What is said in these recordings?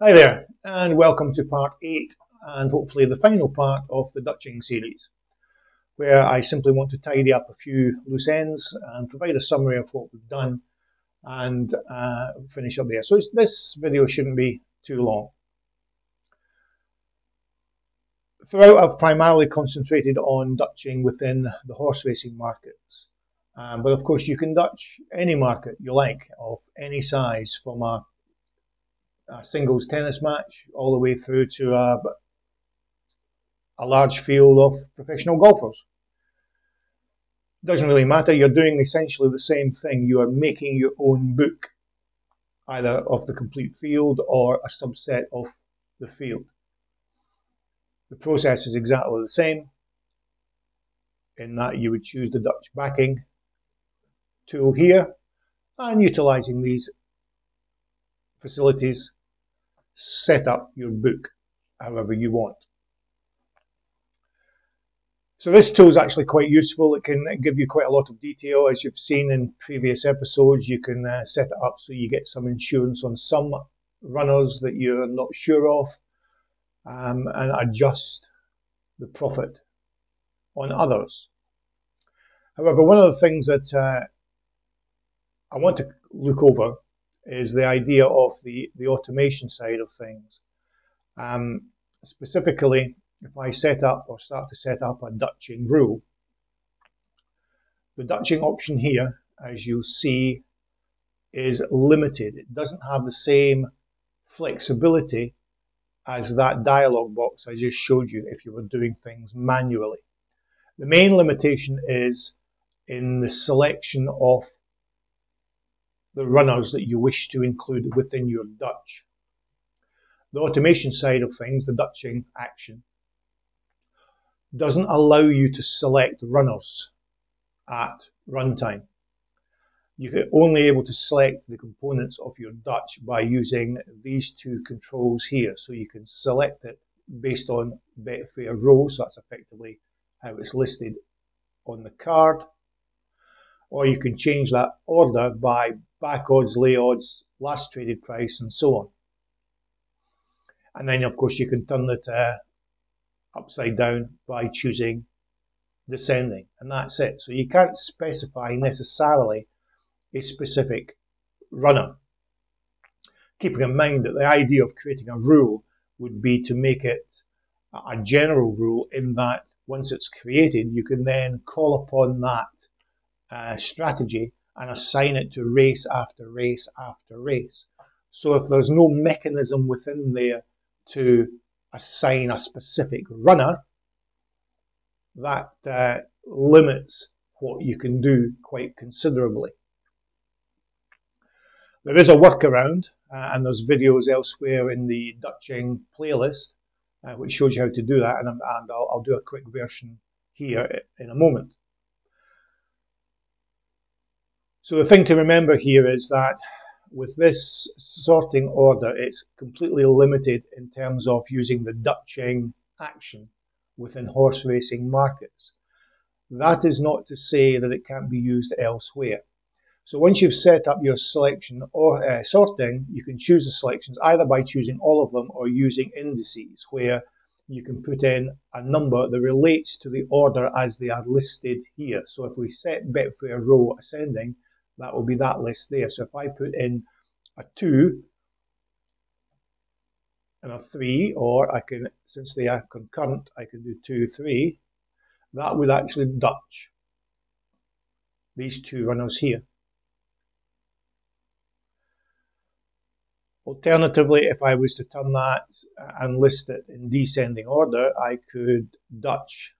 Hi there, and welcome to part 8 and hopefully the final part of the Dutching series, where I simply want to tidy up a few loose ends and provide a summary of what we've done and finish up there. So this video shouldn't be too long. Throughout, I've primarily concentrated on Dutching within the horse racing markets. But of course, you can Dutch any market you like of any size, from a singles tennis match all the way through to a large field of professional golfers. Doesn't really matter, you're doing essentially the same thing. You are making your own book, either of the complete field or a subset of the field. The process is exactly the same, in that you would choose the Dutch backing tool here, and utilizing these facilities, set up your book however you want. So this tool is actually quite useful. It can give you quite a lot of detail. As you've seen in previous episodes, you can set it up so you get some insurance on some runners that you're not sure of, and adjust the profit on others. However, one of the things that I want to look over is the idea of the automation side of things. Specifically, if I set up or start to set up a Dutching rule, the Dutching option here, as you'll see, is limited. It doesn't have the same flexibility as that dialog box I just showed you if you were doing things manually. The main limitation is in the selection of the runners that you wish to include within your Dutch. The automation side of things, the Dutching action, doesn't allow you to select runners at runtime. You're only able to select the components of your Dutch by using these two controls here. So you can select it based on Betfair row, so that's effectively how it's listed on the card, or you can change that order by back odds, lay odds, last traded price, and so on. And then of course you can turn it upside down by choosing descending, and that's it. So you can't specify necessarily a specific runner, keeping in mind that the idea of creating a rule would be to make it a general rule, in that once it's created you can then call upon that strategy and assign it to race after race after race. So if there's no mechanism within there to assign a specific runner, that limits what you can do quite considerably. There is a workaround, and there's videos elsewhere in the Dutching playlist which shows you how to do that, and I'll do a quick version here in a moment. So the thing to remember here is that with this sorting order, it's completely limited in terms of using the Dutching action within horse racing markets. That is not to say that it can't be used elsewhere. So once you've set up your selection or sorting, you can choose the selections either by choosing all of them or using indices, where you can put in a number that relates to the order as they are listed here. So if we set Betfair row ascending, that will be that list there. So if I put in a 2 and a 3, or I can, since they are concurrent, I can do 2, 3, that would actually Dutch these two runners here. Alternatively, if I was to turn that and list it in descending order, I could Dutch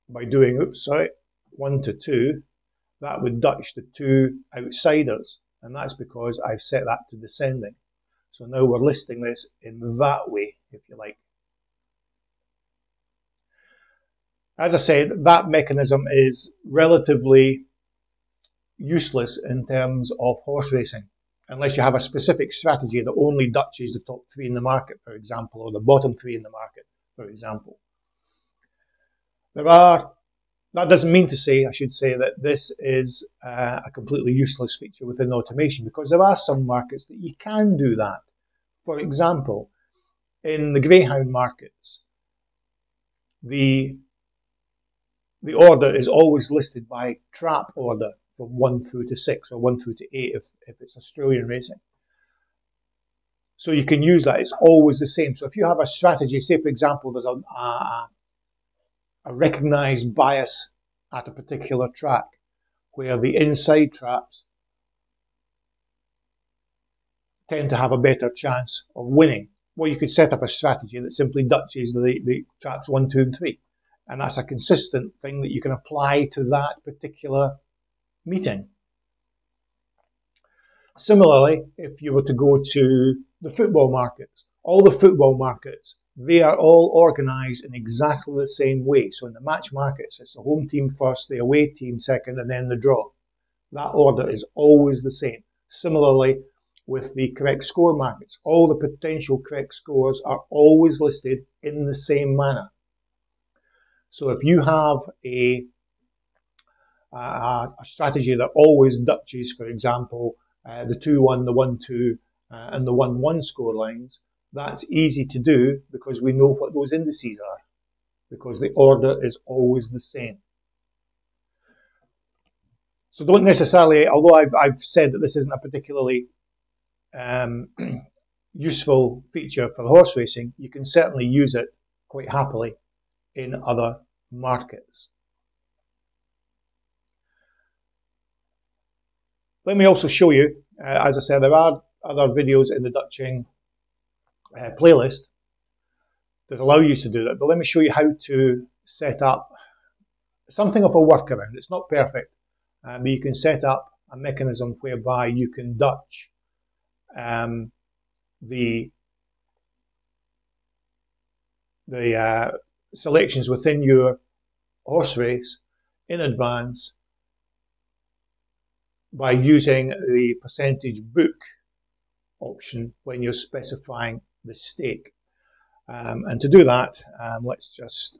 by doing, 1 to 2, that would Dutch the 2 outsiders, and that's because I've set that to descending. So now we're listing this in that way, if you like. As I said, that mechanism is relatively useless in terms of horse racing, unless you have a specific strategy that only Dutches the top 3 in the market, for example, or the bottom 3 in the market, for example. That doesn't mean to say, I should say, that this is a completely useless feature within automation, because there are some markets that you can do that. For example, in the greyhound markets, the order is always listed by trap order from 1 through to 6 or 1 through to 8 if it's Australian racing. So you can use that. It's always the same. So if you have a strategy, say for example, there's a recognized bias at a particular track where the inside traps tend to have a better chance of winning. Well, you could set up a strategy that simply Dutches the traps 1, 2, and 3. And that's a consistent thing that you can apply to that particular meeting. Similarly, if you were to go to the football markets, all the football markets, they are all organised in exactly the same way. So in the match markets, it's the home team first, the away team second, and then the draw. That order is always the same. Similarly, with the correct score markets, all the potential correct scores are always listed in the same manner. So if you have a strategy that always Dutches, for example, the 2-1, the 1-2, and the 1-1 score lines, that's easy to do because we know what those indices are, because the order is always the same. So don't necessarily, although I've said that this isn't a particularly useful feature for the horse racing, you can certainly use it quite happily in other markets. Let me also show you, as I said, there are other videos in the Dutching playlist that allow you to do that, but let me show you how to set up something of a workaround. It's not perfect, but you can set up a mechanism whereby you can Dutch the selections within your horse race in advance by using the percentage book option when you're specifying the stake. And to do that, let's just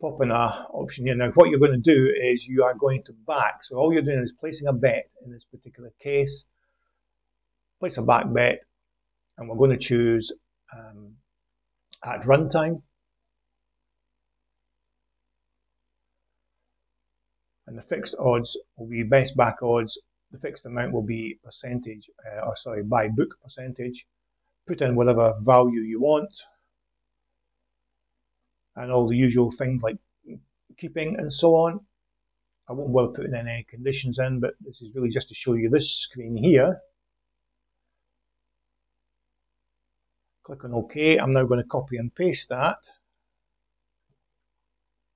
pop in a option here. Now what you're going to do is you are going to back. So all you're doing is placing a bet in this particular case. Place a back bet, and we're going to choose at runtime. And the fixed odds will be best back odds. The fixed amount will be percentage, by book percentage. Put in whatever value you want, and all the usual things like keeping and so on. I won't bother putting in any conditions in, but this is really just to show you this screen here. Click on OK. I'm now going to copy and paste that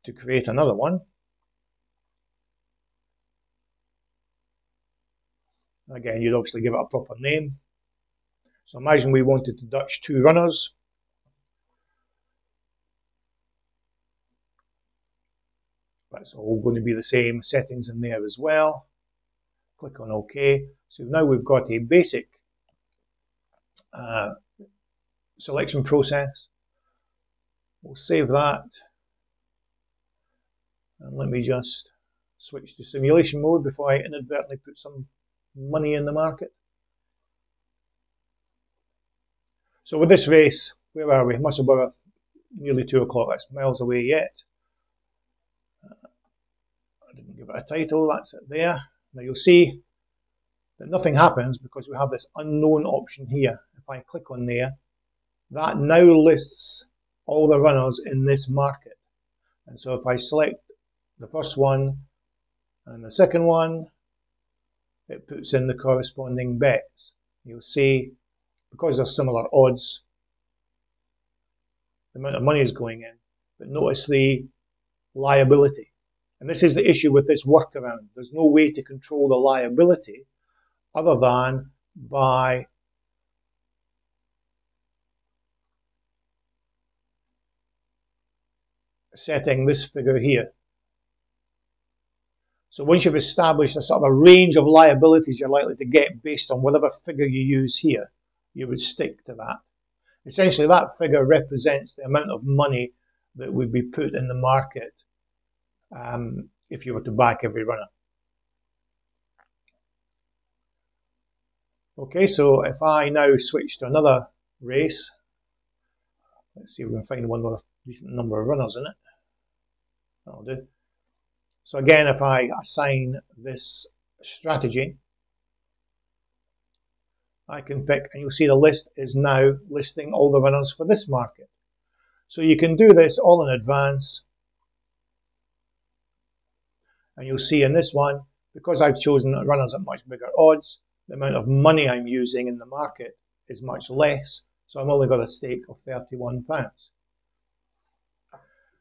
to create another one. Again, you'd obviously give it a proper name. So imagine we wanted to Dutch 2 runners. That's all going to be the same settings in there as well. Click on OK. So now we've got a basic selection process. We'll save that. And let me just switch to simulation mode before I inadvertently put some money in the market. So with this race, where are we? Musselburgh, nearly 2 o'clock. That's miles away yet. I didn't give it a title. That's it there. Now you'll see that nothing happens because we have this unknown option here. If I click on there, that now lists all the runners in this market. And so if I select the first one and the second one, it puts in the corresponding bets. You'll see, because they're similar odds, the amount of money is going in. But notice the liability. And this is the issue with this workaround. There's no way to control the liability other than by setting this figure here. So once you've established a sort of a range of liabilities you're likely to get based on whatever figure you use here, you would stick to that. Essentially, that figure represents the amount of money that would be put in the market if you were to back every runner. Okay, so if I now switch to another race, let's see if we can find one with a decent number of runners in it. That'll do. So again, if I assign this strategy, I can pick, and you'll see the list is now listing all the runners for this market. So you can do this all in advance. And you'll see in this one, because I've chosen runners at much bigger odds, the amount of money I'm using in the market is much less. So I've only got a stake of £31.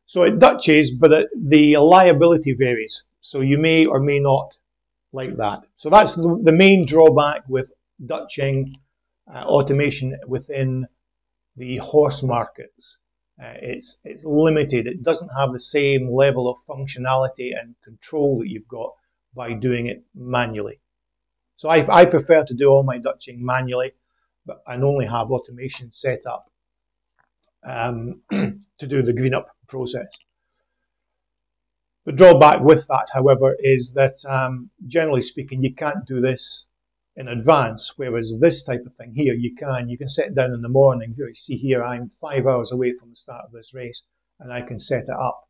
So it Dutches, but the liability varies. So you may or may not like that. So that's the main drawback with Dutching automation within the horse markets. It's limited. It doesn't have the same level of functionality and control that you've got by doing it manually. So I prefer to do all my Dutching manually, but I only have automation set up to do the green up process. The drawback with that, however, is that generally speaking, you can't do this in advance, whereas this type of thing here, you can set it down in the morning. You see here, I'm 5 hours away from the start of this race, and I can set it up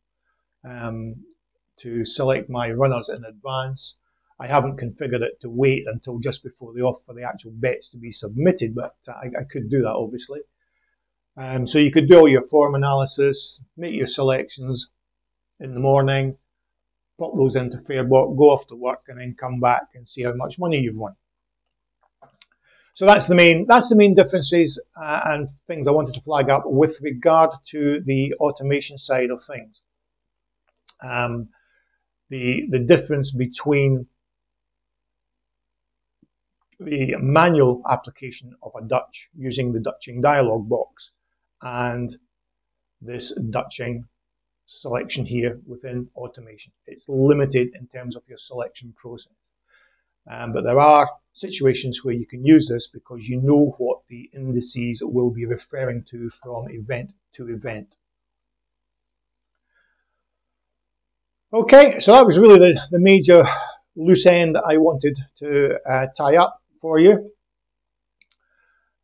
to select my runners in advance. I haven't configured it to wait until just before the off for the actual bets to be submitted, but I could do that, obviously. So you could do all your form analysis, make your selections in the morning, pop those into Fairbot, go off to work, and then come back and see how much money you've won. So that's the main differences and things I wanted to flag up with regard to the automation side of things. The difference between the manual application of a Dutch using the Dutching dialog box and this Dutching selection here within automation. It's limited in terms of your selection process. But there are situations where you can use this because you know what the indices will be referring to from event to event. Okay, so that was really the major loose end that I wanted to tie up for you.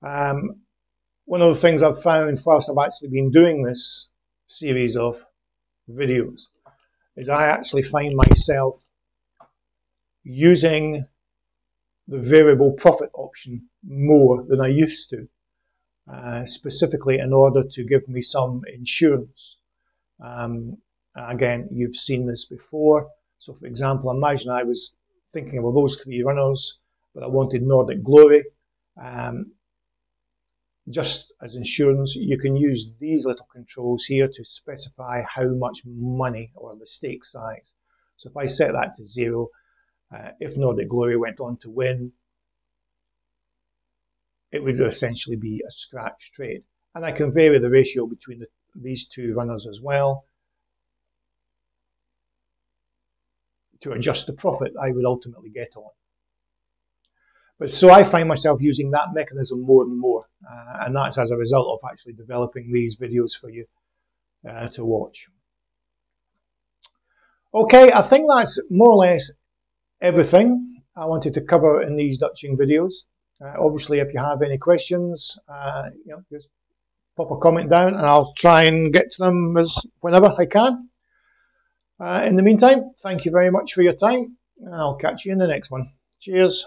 One of the things I've found whilst I've actually been doing this series of videos is I actually find myself using the variable profit option more than I used to, specifically in order to give me some insurance. Again, you've seen this before. So for example, imagine I was thinking about those 3 runners, but I wanted Nordic Glory. Just as insurance, you can use these little controls here to specify how much money or the stake size. So if I set that to 0, if Nordic Glory went on to win, it would essentially be a scratch trade. And I can vary the ratio between these 2 runners as well to adjust the profit I would ultimately get on. But so I find myself using that mechanism more and more, and that's as a result of actually developing these videos for you to watch. Okay, I think that's more or less everything I wanted to cover in these Dutching videos. Obviously, if you have any questions, just pop a comment down and I'll try and get to them whenever I can. In the meantime, thank you very much for your time. I'll catch you in the next one. Cheers.